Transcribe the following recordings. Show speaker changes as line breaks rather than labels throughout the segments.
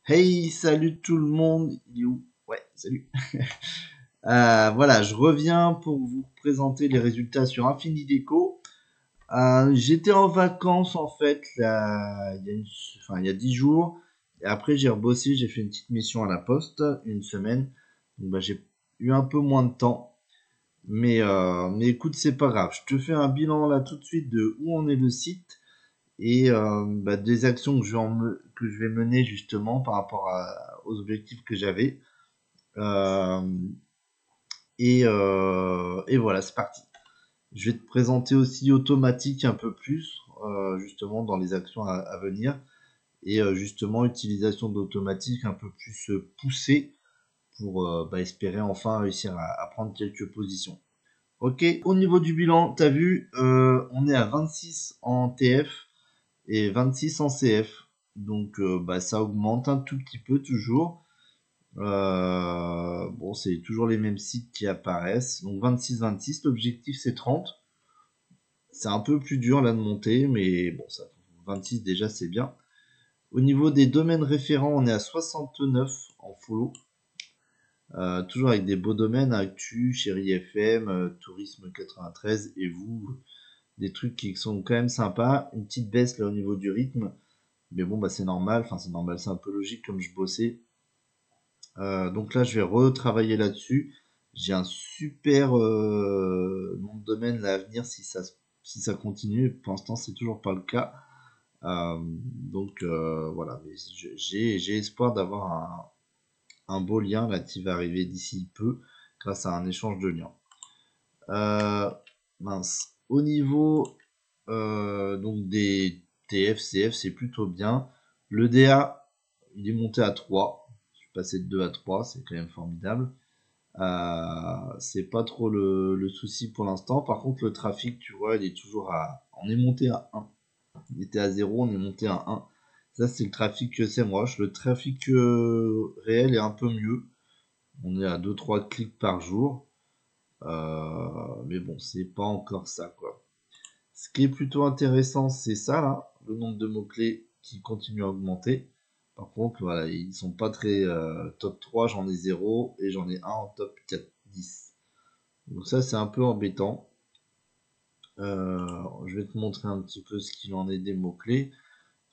Hey, salut tout le monde. Il est où? Ouais, salut. Voilà, je reviens pour vous présenter les résultats sur Infinideco. J'étais en vacances en fait là, il y a 10 jours. Et après j'ai rebossé, j'ai fait une petite mission à la poste, une semaine. Donc bah, j'ai eu un peu moins de temps. Mais écoute, c'est pas grave. Je te fais un bilan là tout de suite de où en est le site et bah, des actions que je vais mener justement par rapport aux objectifs que j'avais. Euh, et voilà, c'est parti. Je vais te présenter aussi automatique un peu plus, justement dans les actions à venir, et justement utilisation d'automatique un peu plus poussée pour bah, espérer enfin réussir à prendre quelques positions. Ok, au niveau du bilan, t'as vu, on est à 26 en TF et 26 en CF. Donc bah, ça augmente un tout petit peu toujours. Bon, c'est toujours les mêmes sites qui apparaissent. Donc 26-26, l'objectif c'est 30. C'est un peu plus dur là de monter, mais bon, ça, 26 déjà c'est bien. Au niveau des domaines référents, on est à 69 en follow. Toujours avec des beaux domaines, Actu, Chéri FM, Tourisme 93 et vous, des trucs qui sont quand même sympas. Une petite baisse là au niveau du rythme, mais bon, bah c'est normal, enfin c'est normal, c'est un peu logique comme je bossais. Donc là, je vais retravailler là-dessus. J'ai un super nom de domaine là à venir si ça continue. Pour l'instant, c'est toujours pas le cas. Donc voilà, mais j'ai espoir d'avoir un beau lien là qui va arriver d'ici peu grâce à un échange de liens. Euh, Mince. Au niveau donc des TF, CF, c'est plutôt bien. Le DA, il est monté à 3. Je suis passé de 2 à 3, c'est quand même formidable. C'est pas trop le souci pour l'instant. Par contre, le trafic, tu vois, il est toujours à. On est monté à 1. Il était à 0, on est monté à 1. Ça, c'est le trafic que c'est moche. Le trafic réel est un peu mieux. On est à 2-3 clics par jour. Mais bon, c'est pas encore ça, quoi. Ce qui est plutôt intéressant, c'est ça, là, le nombre de mots-clés qui continue à augmenter. Par contre, voilà, ils sont pas très top 3, j'en ai 0 et j'en ai un en top 4, 10. Donc ça, c'est un peu embêtant. Je vais te montrer un petit peu ce qu'il en est des mots-clés.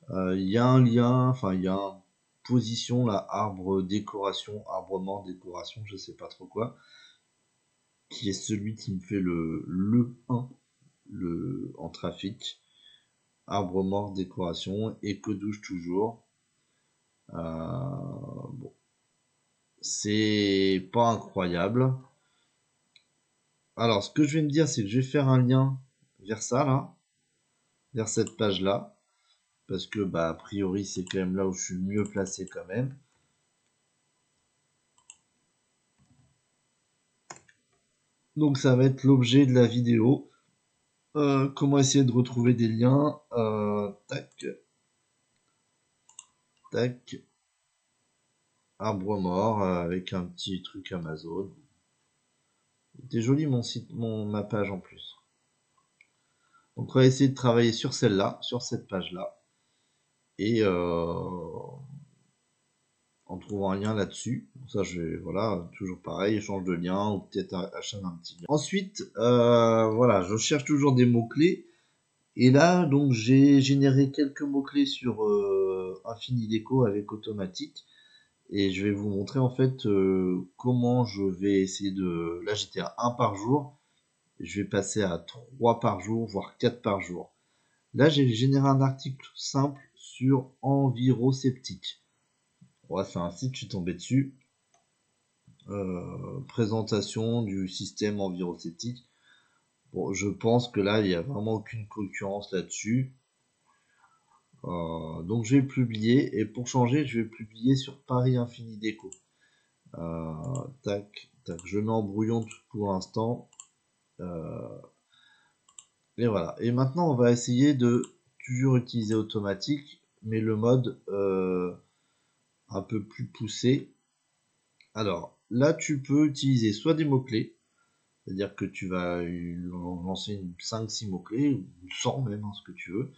Il y a un lien, enfin, il y a une position, là, arbre décoration, arbre mort décoration, je sais pas trop quoi, qui est celui qui me fait le 1 en trafic. Arbre mort décoration, éco-douche toujours. Bon, c'est pas incroyable. Alors, ce que je vais me dire, c'est que je vais faire un lien vers ça, là, vers cette page-là, parce que, bah, a priori, c'est quand même là où je suis le mieux placé quand même. Donc, ça va être l'objet de la vidéo. Comment essayer de retrouver des liens. Tac, tac, arbre mort avec un petit truc Amazon. C'était joli mon site, ma page en plus. Donc on va essayer de travailler sur celle-là, sur cette page-là, et en trouvant un lien là-dessus. Ça, voilà, toujours pareil, échange de lien ou peut-être achat d'un petit lien. Ensuite, voilà, je cherche toujours des mots-clés. Et là, donc, j'ai généré quelques mots-clés sur Infinideco avec automatique. Et je vais vous montrer en fait comment je vais essayer de. Là, j'étais à 1 par jour. Je vais passer à 3 par jour, voire 4 par jour. Là, j'ai généré un article simple sur Envirosceptique. Ouais, c'est un site, je suis tombé dessus. Présentation du système envirosceptique. Bon, je pense que là, il n'y a vraiment aucune concurrence là-dessus. Donc, je vais le publier. Et pour changer, je vais le publier sur Paris Infini Déco. Tac, tac. Je mets en brouillon pour l'instant. Et voilà. Et maintenant, on va essayer de toujours utiliser automatique, mais le mode un peu plus poussé. Alors, là, tu peux utiliser soit des mots-clés, c'est-à-dire que tu vas lancer 5-6 mots-clés, ou 100 même, hein, ce que tu veux,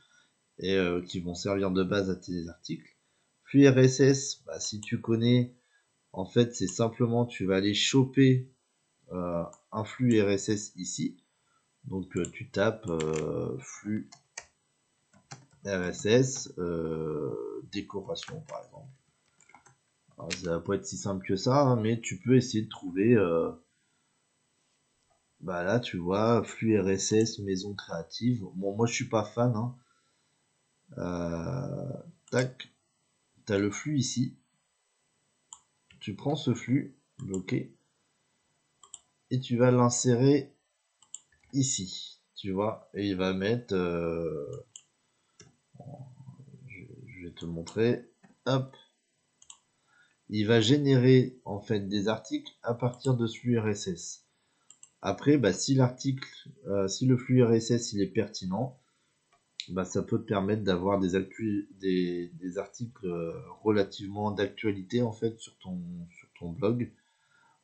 et qui vont servir de base à tes articles. flux RSS, bah, si tu connais, en fait, c'est simplement, tu vas aller choper un flux RSS ici. Donc, tu tapes flux RSS, décoration, par exemple. Alors, ça va pas être si simple que ça, hein, mais tu peux essayer de trouver... bah là, tu vois, flux RSS, maison créative. Bon, moi, je suis pas fan, hein. Tac, t'as le flux ici. Tu prends ce flux, bloqué, et tu vas l'insérer ici, tu vois, et il va mettre, je vais te montrer, hop, il va générer en fait des articles à partir de ce flux RSS. Après, bah, si l'article, si le flux RSS il est pertinent, bah, ça peut te permettre d'avoir des articles relativement d'actualité en fait sur ton blog.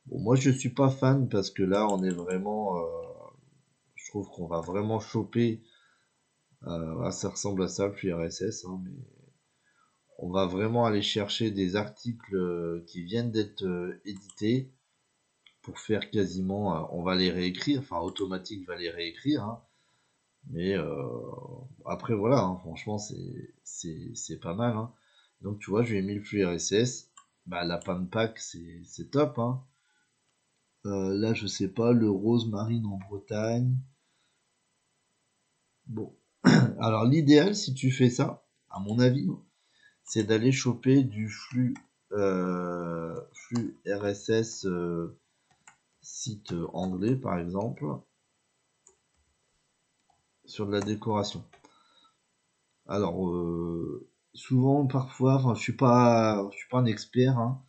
Bon, moi je suis pas fan parce que là on est vraiment, je trouve qu'on va vraiment choper, ça ressemble à ça le flux RSS, hein, mais on va vraiment aller chercher des articles qui viennent d'être édités pour faire quasiment, on va les réécrire, enfin Automatique va les réécrire, hein, mais après voilà, hein, franchement c'est pas mal, hein. Donc tu vois, je lui ai mis le flux RSS, bah la pack c'est top, hein. Là je sais pas, le rose marine en Bretagne. Bon, alors l'idéal si tu fais ça, à mon avis, hein, c'est d'aller choper du flux RSS site anglais par exemple, sur de la décoration. Alors souvent, parfois, enfin je suis pas un expert, hein,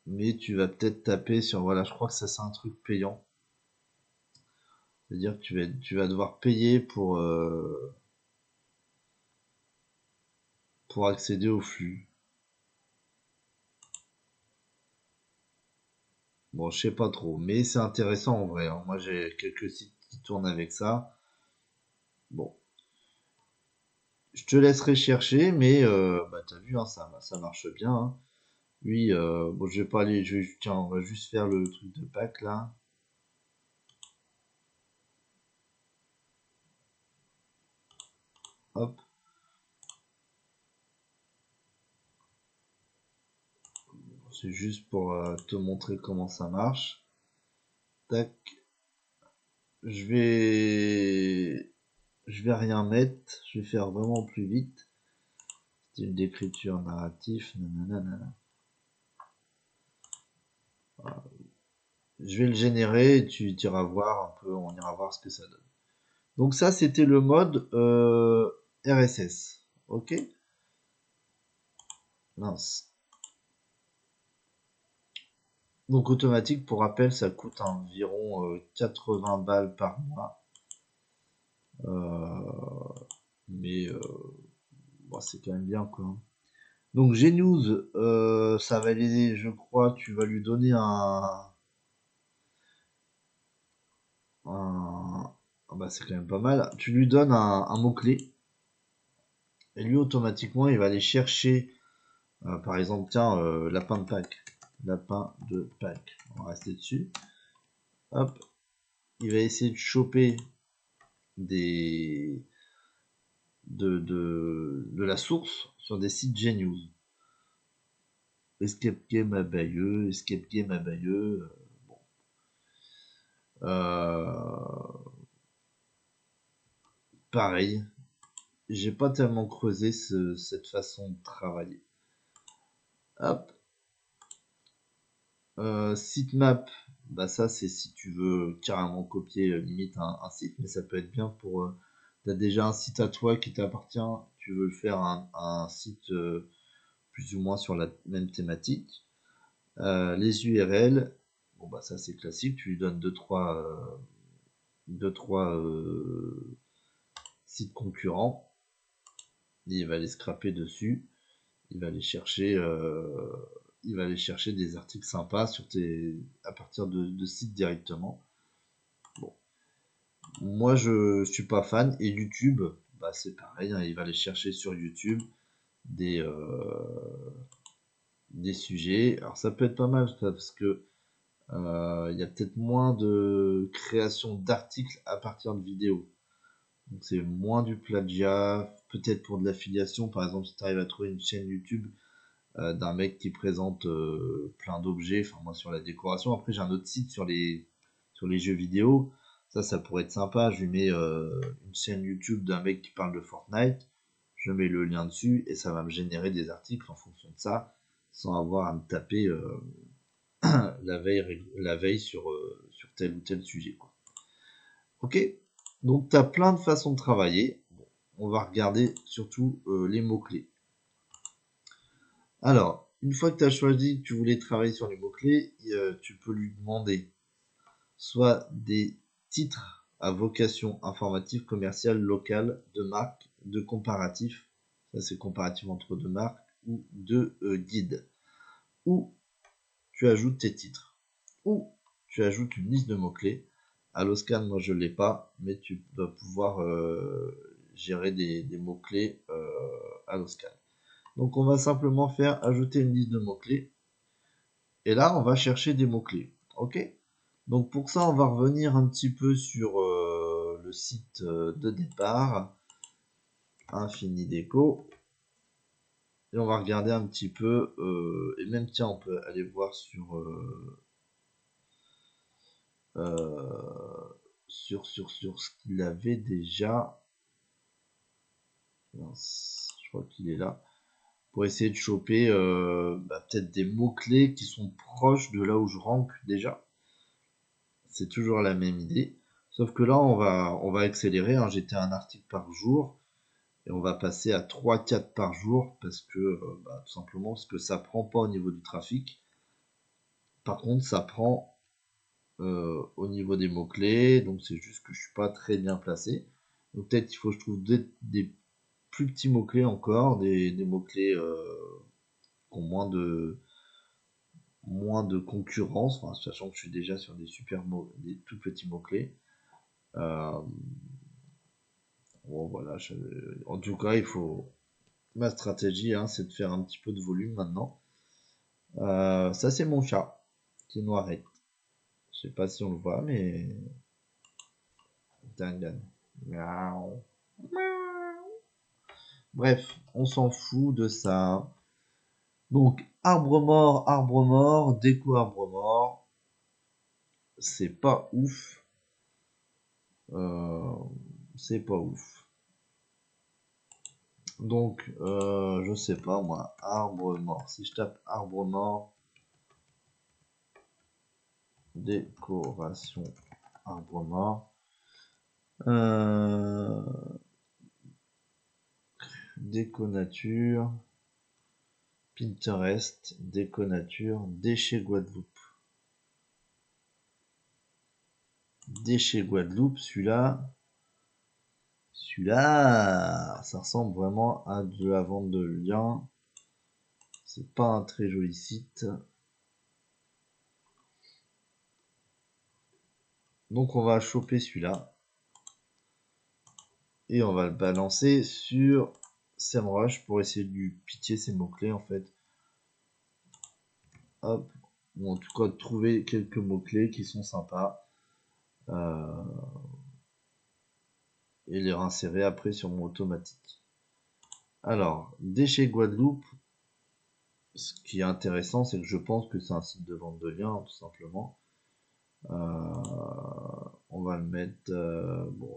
mais tu vas peut-être taper sur, voilà, je crois que ça c'est un truc payant. C'est-à-dire que tu vas devoir payer pour accéder au flux. Bon, je sais pas trop, mais c'est intéressant en vrai, hein. Moi j'ai quelques sites qui tournent avec ça. Bon, je te laisserai chercher, mais bah t'as vu, hein, ça marche bien, hein. Lui, bon, je vais pas aller, tiens, on va juste faire le truc de Pâques là. Hop, c'est juste pour te montrer comment ça marche. Tac, je vais, je vais rien mettre, je vais faire vraiment plus vite. Style d'écriture narratif, nanana. Voilà. Je vais le générer et tu iras voir un peu, on ira voir ce que ça donne. Donc ça, c'était le mode RSS. Ok? Mince. Donc Automatique, pour rappel, ça coûte environ 80 balles par mois. Mais bon, c'est quand même bien quoi. Donc Gnews, ça va l'aider, je crois, tu vas lui donner ah bah c'est quand même pas mal. Tu lui donnes un mot-clé et lui automatiquement il va aller chercher, par exemple, tiens, lapin de Pâques. Lapin de Pâques. On va rester dessus. Hop, il va essayer de choper des de la source sur des sites Gnews. Escape Game à Bayeux, Escape Game à Bayeux. Bon. Pareil, j'ai pas tellement creusé cette façon de travailler. Hop. Sitemap, bah ça c'est si tu veux carrément copier limite un site, mais ça peut être bien pour... t'as déjà un site à toi qui t'appartient, tu veux le faire un site plus ou moins sur la même thématique. Les URL, bon bah ça c'est classique, tu lui donnes deux trois sites concurrents, il va les scraper dessus, il va aller chercher des articles sympas à partir de sites directement. Bon. Moi je suis pas fan, et YouTube, bah, c'est pareil, hein, il va aller chercher sur YouTube des sujets. Alors ça peut être pas mal parce que il y a peut-être moins de création d'articles à partir de vidéos. Donc c'est moins du plagiat, peut-être pour de l'affiliation. Par exemple, si tu arrives à trouver une chaîne YouTube d'un mec qui présente plein d'objets, enfin moi sur la décoration. Après j'ai un autre site sur les jeux vidéo. Ça pourrait être sympa. Je lui mets une chaîne YouTube d'un mec qui parle de Fortnite. Je mets le lien dessus et ça va me générer des articles en fonction de ça, sans avoir à me taper la veille sur tel ou tel sujet, quoi. Ok, donc tu as plein de façons de travailler. Bon, on va regarder surtout les mots-clés. Alors, une fois que tu as choisi que tu voulais travailler sur les mots-clés, tu peux lui demander soit des titres à vocation informative, commerciale, locale, de marque, de comparatif, ça c'est comparatif entre deux marques, ou de guide, ou tu ajoutes tes titres, ou tu ajoutes une liste de mots-clés. À l'Oscan, moi je ne l'ai pas, mais tu dois pouvoir gérer des mots-clés à l'Oscan. Donc on va simplement faire ajouter une liste de mots-clés. Et là, on va chercher des mots-clés. Ok? Donc pour ça, on va revenir un petit peu sur le site de départ, Infinideco. Et on va regarder un petit peu, et même tiens, on peut aller voir sur ce qu'il avait déjà. Mince, je crois qu'il est là. Pour essayer de choper peut-être des mots-clés qui sont proches de là où je rank déjà. C'est toujours la même idée. Sauf que là, on va accélérer. Hein. J'étais un article par jour. Et on va passer à 3-4 par jour parce que tout simplement parce que ça prend pas au niveau du trafic. Par contre, ça prend au niveau des mots-clés. Donc c'est juste que je suis pas très bien placé. Donc peut-être qu'il faut que je trouve des plus petits mots-clés encore, des mots-clés qui ont moins de concurrence, enfin, sachant que je suis déjà sur des des tout petits mots-clés. Bon, voilà, en tout cas, ma stratégie, hein, c'est de faire un petit peu de volume maintenant. Ça, c'est mon chat qui est noiret. Je sais pas si on le voit, mais dingue. Miaou. Bref, on s'en fout de ça. Donc, arbre mort, déco arbre mort. C'est pas ouf. Euh, c'est pas ouf. Donc, je sais pas moi, arbre mort. Si je tape arbre mort, décoration arbre mort, déco nature, Pinterest, déco nature, déchets Guadeloupe. Déchets Guadeloupe, celui-là, ça ressemble vraiment à de la vente de liens. C'est pas un très joli site. Donc on va choper celui-là. Et on va le balancer sur SEMrush pour essayer de lui pitcher ses mots-clés en fait. Hop. Ou en tout cas de trouver quelques mots-clés qui sont sympas. Et les réinsérer après sur mon automatique. Alors, déchets Guadeloupe. Ce qui est intéressant, c'est que je pense que c'est un site de vente de liens, tout simplement. On va le mettre... bon,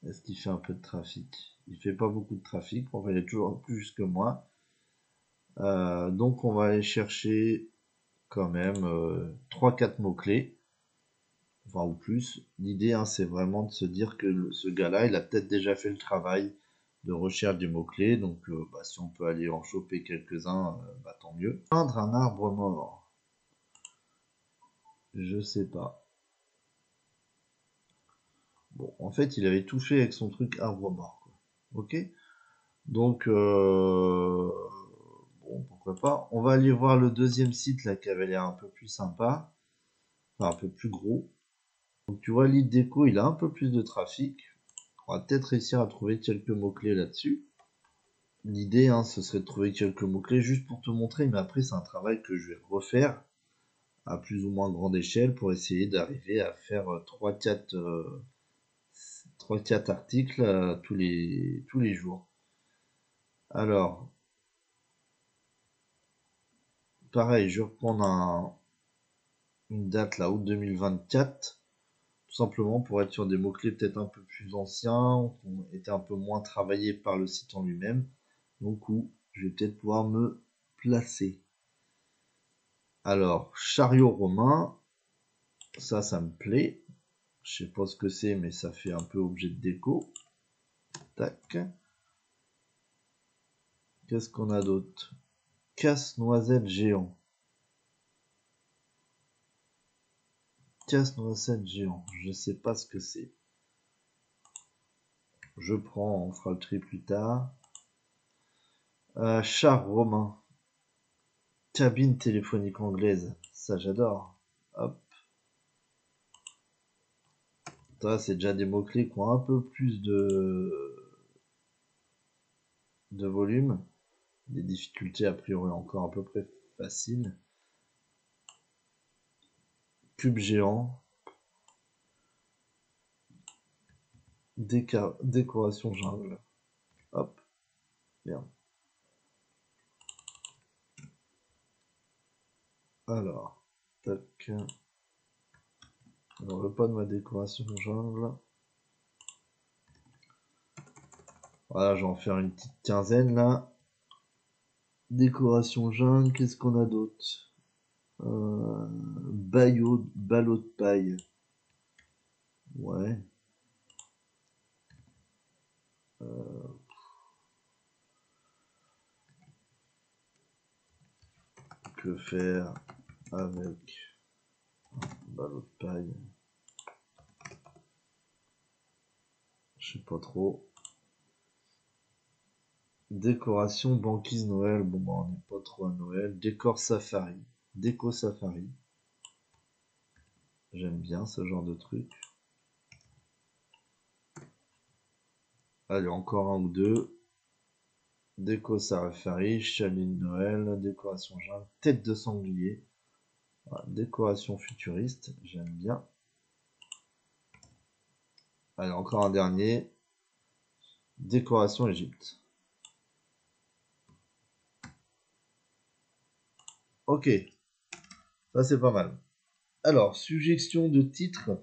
est-ce qu'il fait un peu de trafic? Il fait pas beaucoup de trafic, enfin il est toujours plus que moi. Donc on va aller chercher quand même 3-4 mots-clés, enfin ou plus. L'idée, hein, c'est vraiment de se dire que ce gars-là, il a peut-être déjà fait le travail de recherche des mots-clés, donc si on peut aller en choper quelques-uns, tant mieux. Peindre un arbre mort, je sais pas. Bon, en fait, il avait tout fait avec son truc arbre mort, quoi. Ok? Donc, bon, pourquoi pas. On va aller voir le deuxième site, là, qui avait l'air un peu plus sympa. Enfin, un peu plus gros. Donc, tu vois, l'île déco, il a un peu plus de trafic. On va peut-être réussir à trouver quelques mots-clés là-dessus. L'idée, hein, ce serait de trouver quelques mots-clés juste pour te montrer, mais après, c'est un travail que je vais refaire à plus ou moins grande échelle pour essayer d'arriver à faire 3-4 articles tous les jours. Alors, pareil, je vais reprendre une date là, août 2024, tout simplement pour être sur des mots-clés peut-être un peu plus anciens, qui ont été un peu moins travaillés par le site en lui-même, donc où je vais peut-être pouvoir me placer. Alors, chariot romain, ça me plaît. Je sais pas ce que c'est, mais ça fait un peu objet de déco. Tac. Qu'est-ce qu'on a d'autre? Casse-noisette géant. Casse-noisette géant. Je sais pas ce que c'est. Je prends, on fera le tri plus tard. Char romain. Cabine téléphonique anglaise. Ça, j'adore. Hop. Ça, c'est déjà des mots-clés qui ont un peu plus de volume. Des difficultés, a priori, encore à peu près faciles. Cube géant. Décoration jungle. Hop. Bien. Alors. Tac. Alors, le pas de ma décoration jungle. Voilà, je vais en faire une petite quinzaine là. Décoration jungle, qu'est-ce qu'on a d'autre? Ballot de paille. Ouais. Que faire avec un ballot de paille? Je sais pas trop. Décoration banquise Noël. Bon, bah, on n'est pas trop à Noël. Décor safari. Déco safari. J'aime bien ce genre de truc. Allez, encore un ou deux. Déco safari, chalet de Noël, décoration jungle, tête de sanglier. Voilà, décoration futuriste, j'aime bien. Allez, encore un dernier. Décoration Égypte. Ok, ça c'est pas mal. Alors, suggestion de titre.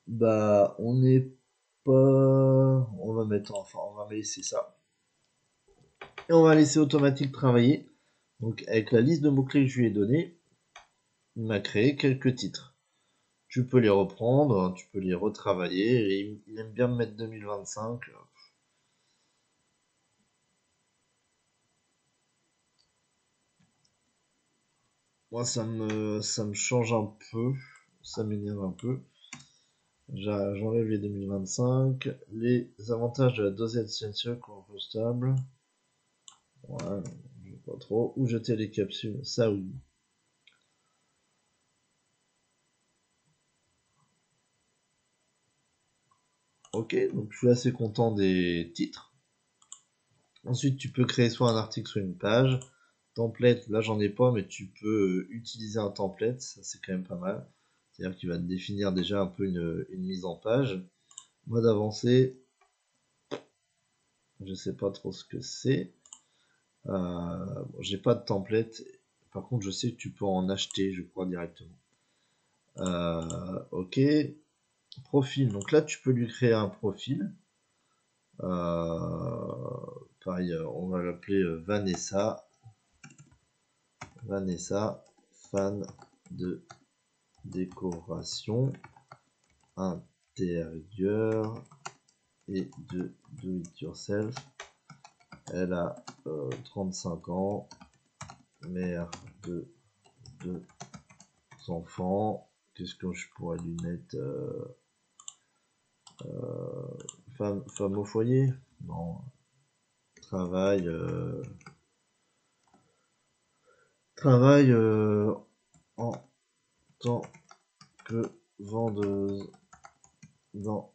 Bah, on n'est pas... On va mettre... Enfin, on va laisser ça. Et on va laisser automatique travailler. Donc, avec la liste de mots-clés que je lui ai donnée, il m'a créé quelques titres. Tu peux les reprendre, tu peux les retravailler. Et il aime bien me mettre 2025. Moi, ça me change un peu. Ça m'énerve un peu. J'enlève les 2025. Les avantages de la dosette essentielle compostable. Ouais, je sais pas trop. Où jeter les capsules. Ça, oui. Ok, donc je suis assez content des titres. Ensuite, tu peux créer soit un article, soit une page. Template, là j'en ai pas, mais tu peux utiliser un template, ça c'est quand même pas mal. C'est-à-dire qu'il va te définir déjà un peu une mise en page. Mode avancé, je sais pas trop ce que c'est. Bon, j'ai pas de template. Par contre, je sais que tu peux en acheter, je crois, directement. Ok. Profil. Donc là, tu peux lui créer un profil. Pareil, on va l'appeler Vanessa. Vanessa, fan de décoration intérieure et de do it yourself. Elle a 35 ans, mère de 2 enfants. Qu'est-ce que je pourrais lui mettre? Femme au foyer? Non. Travail. Travail en tant que vendeuse dans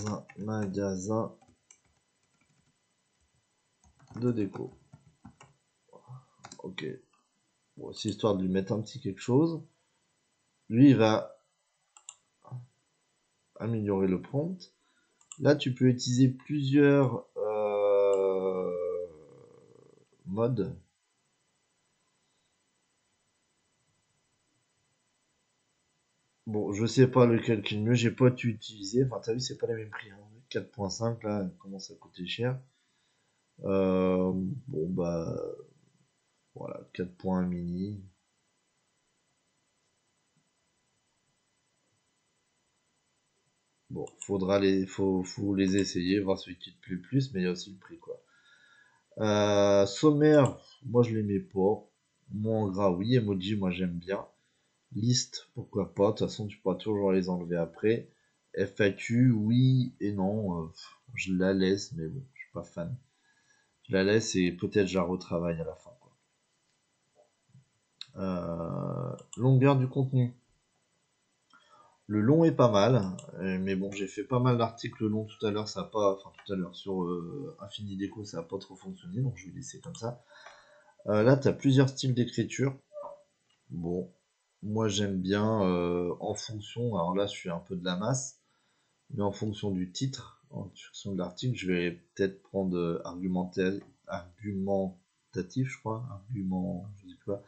un magasin de déco. Ok. Bon, c'est histoire de lui mettre un petit quelque chose. Lui, il va améliorer le prompt. Là, tu peux utiliser plusieurs modes. Bon, je sais pas lequel qui est le mieux, j'ai pas tout utilisé. Enfin, t'as vu, c'est pas les mêmes prix, hein. 4.5 là, commence à coûter cher. Bon, bah, voilà, 4.1 mini. Bon, faut les essayer, voir celui qui te plaît le plus, mais il y a aussi le prix, quoi. Sommaire, moi je l'aimais pas. Moi en gras, oui. Emoji, moi j'aime bien. Liste, pourquoi pas. De toute façon, tu pourras toujours les enlever après. FAQ, oui et non. Je la laisse, mais bon, je suis pas fan. Je la laisse et peut-être je la retravaille à la fin, quoi. Longueur du contenu. Le long est pas mal, mais bon, j'ai fait pas mal d'articles longs tout à l'heure, ça a pas, enfin tout à l'heure sur Infini Déco, ça a pas trop fonctionné, donc je vais laisser comme ça. Là, tu as plusieurs styles d'écriture. Bon, moi j'aime bien en fonction, alors là je suis un peu de la masse, mais en fonction du titre, en fonction de l'article, je vais peut-être prendre argumentatif, je crois, argument, je sais pas.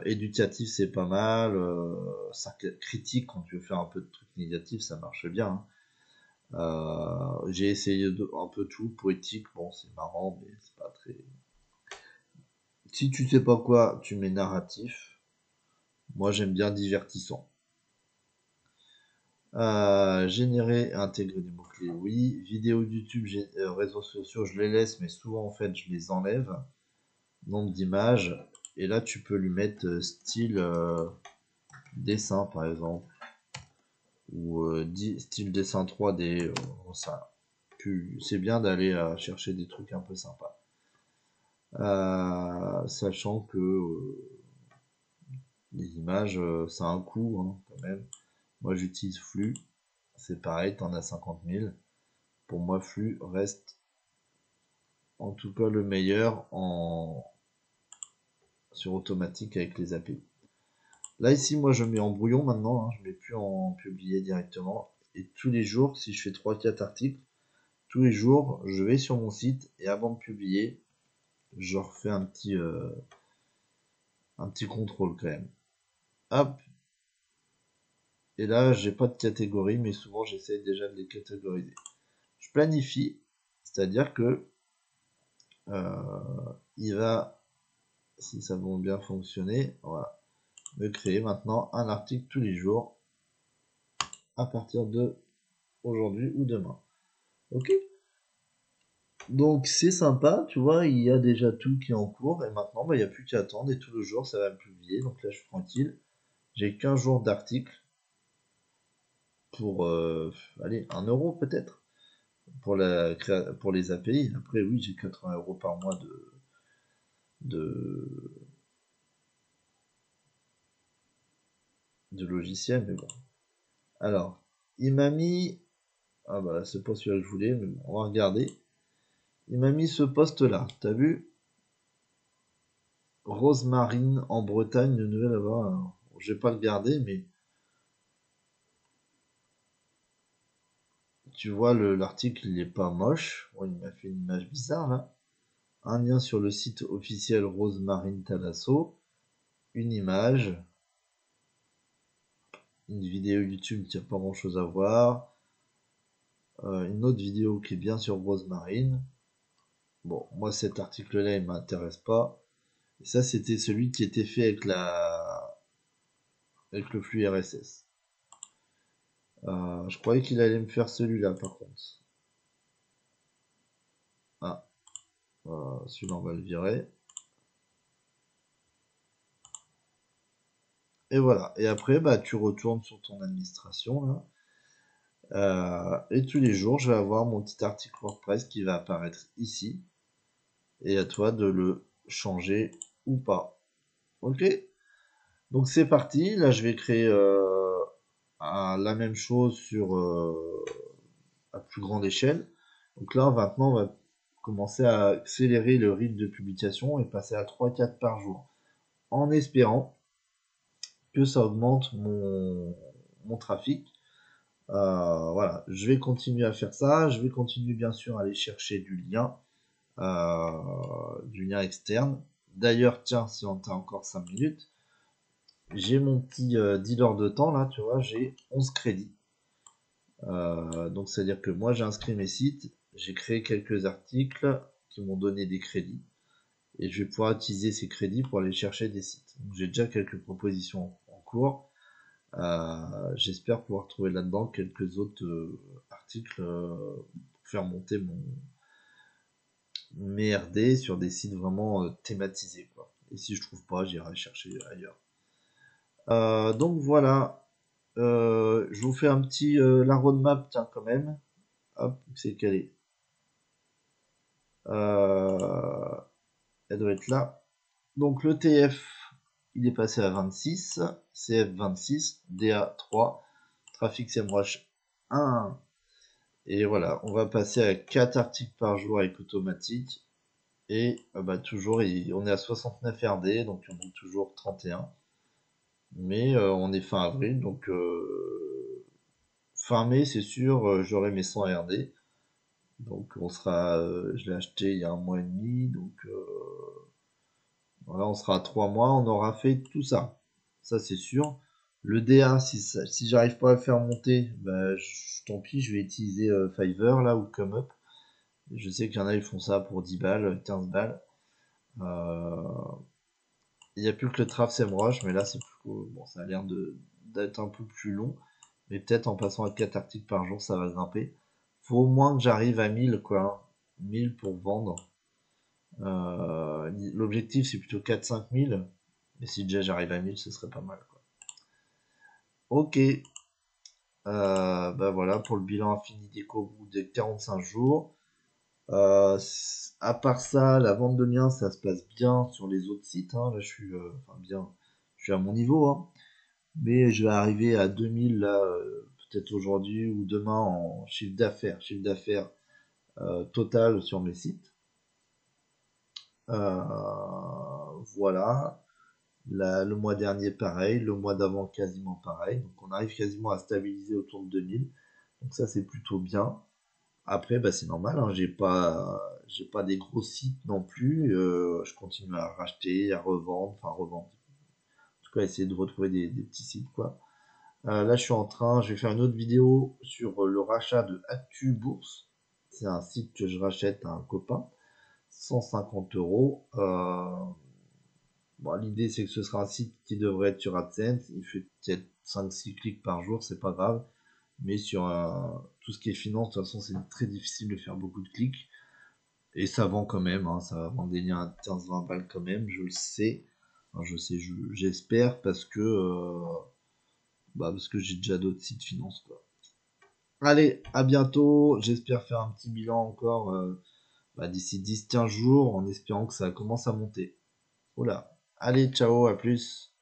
Éducatif, c'est pas mal. Critique, quand tu veux faire un peu de trucs négatifs, ça marche bien, hein. J'ai essayé un peu tout. Poétique, bon, c'est marrant, mais c'est pas très. Si tu sais pas quoi, tu mets narratif. Moi, j'aime bien divertissant. Générer et intégrer des mots-clés, oui. Vidéo YouTube, réseaux sociaux, je les laisse, mais souvent, en fait, je les enlève. Nombre d'images. Et là, tu peux lui mettre style dessin, par exemple. Ou style dessin 3D, ça. C'est bien d'aller chercher des trucs un peu sympas. Sachant que les images, ça a un coût, hein, quand même. Moi, j'utilise Flux. C'est pareil, t'en as 50 000. Pour moi, Flux reste en tout cas le meilleur sur automatique avec les API. Là, ici, moi, je mets en brouillon maintenant. Hein, je mets plus en publier directement. Et tous les jours, si je fais 3-4 articles, tous les jours, je vais sur mon site et avant de publier, je refais un petit contrôle quand même. Hop. Et là, j'ai pas de catégorie, mais souvent j'essaye déjà de les catégoriser. Je planifie, c'est-à-dire que il va, si ça va bien fonctionner, voilà, me créer maintenant un article tous les jours à partir de aujourd'hui ou demain. Ok. Donc c'est sympa, tu vois, il y a déjà tout qui est en cours et maintenant bah, il n'y a plus qu'à attendre et tout le jour ça va me publier. Donc là je suis tranquille. J'ai 15 jours d'articles pour allez, 1 € peut-être pour pour les API. Après oui j'ai 80 € par mois de, de logiciel, mais bon. Alors, il m'a mis. Ah bah là, c'est pas celui-là que je voulais, mais bon, on va regarder. Il m'a mis ce poste là, t'as vu? Rosemarine en Bretagne, de nouvelle avoir. Je vais pas le garder, mais tu vois, l'article il est pas moche. Bon, il m'a fait une image bizarre là. Un lien sur le site officiel Rosemarine Talasso. Une image. Une vidéo YouTube qui a pas grand chose à voir. Une autre vidéo qui est bien sur Rosemarine. Bon, moi cet article là il m'intéresse pas. Et ça c'était celui qui était fait avec le flux RSS. Je croyais qu'il allait me faire celui-là par contre. Ah, celui-là on va le virer. Et voilà. Et après, bah, tu retournes sur ton administration là. Et tous les jours, je vais avoir mon petit article WordPress qui va apparaître ici. Et à toi de le changer ou pas. Ok? Donc c'est parti. Là, je vais créer la même chose sur à plus grande échelle. Donc là, maintenant, on va commencer à accélérer le rythme de publication et passer à 3-4 par jour, en espérant que ça augmente mon trafic. Voilà, je vais continuer à faire ça. Je vais continuer bien sûr à aller chercher du lien externe. D'ailleurs, tiens, si on a encore 5 minutes, j'ai mon petit dealer de temps là, tu vois, j'ai 11 crédits. Donc c'est à dire que moi j'ai inscrit mes sites, j'ai créé quelques articles qui m'ont donné des crédits et je vais pouvoir utiliser ces crédits pour aller chercher des sites. Donc j'ai déjà quelques propositions en cours. J'espère pouvoir trouver là-dedans quelques autres articles pour faire monter mes RD sur des sites vraiment thématisés, quoi. Et si je trouve pas, j'irai chercher ailleurs. Donc voilà. Je vous fais un petit la roadmap, tiens, quand même. Hop, c'est calé. Elle doit être là. Donc le TF, il est passé à 26, CF 26, DA 3, Trafic SEMrush 1. Et voilà, on va passer à 4 articles par jour avec automatique. Et bah, toujours, on est à 69 RD, donc on est toujours 31. Mais on est fin avril, donc fin mai, c'est sûr, j'aurai mes 100 RD. Donc on sera, je l'ai acheté il y a 1 mois et demi, donc voilà, on sera à 3 mois, on aura fait tout ça. Ça c'est sûr. Le DA, si j'arrive pas à le faire monter, bah, tant pis, je vais utiliser Fiverr là ou ComeUp. Je sais qu'il y en a, ils font ça pour 10 balles, 15 balles. Il n'y a plus que le Traf SEMrush, mais là c'est bon, ça a l'air d'être un peu plus long. Mais peut-être en passant à 4 articles par jour, ça va grimper. Faut au moins que j'arrive à 1000 quoi. 1000 pour vendre. L'objectif c'est plutôt 4-5 000. Mais si déjà j'arrive à 1000, ce serait pas mal, quoi. Ok. Bah voilà pour le bilan Affinity au bout des 45 jours. À part ça, la vente de liens, ça se passe bien sur les autres sites, hein. Là, je suis, enfin bien, je suis à mon niveau, hein. Mais je vais arriver à 2000 là, peut-être aujourd'hui ou demain en chiffre d'affaires total sur mes sites. Voilà. Le mois dernier, pareil. Le mois d'avant, quasiment pareil. Donc, on arrive quasiment à stabiliser autour de 2000. Donc, ça, c'est plutôt bien. Après, bah, c'est normal, hein, j'ai pas des gros sites non plus. Je continue à racheter, à revendre, enfin revendre. En tout cas, essayer de retrouver des petits sites, quoi. Là, je vais faire une autre vidéo sur le rachat de Actu Bourse. C'est un site que je rachète à un copain, 150 euros. Bon, l'idée, c'est que ce sera un site qui devrait être sur AdSense. Il fait peut-être 5-6 clics par jour, c'est pas grave. Mais sur tout ce qui est finance, de toute façon, c'est très difficile de faire beaucoup de clics. Et ça vend quand même, hein, ça vend des liens à 15-20 balles quand même, je le sais. Enfin, j'espère parce que j'ai déjà d'autres sites finance, quoi. Allez, à bientôt. J'espère faire un petit bilan encore d'ici 10-15 jours en espérant que ça commence à monter. Voilà. Allez, ciao, à plus.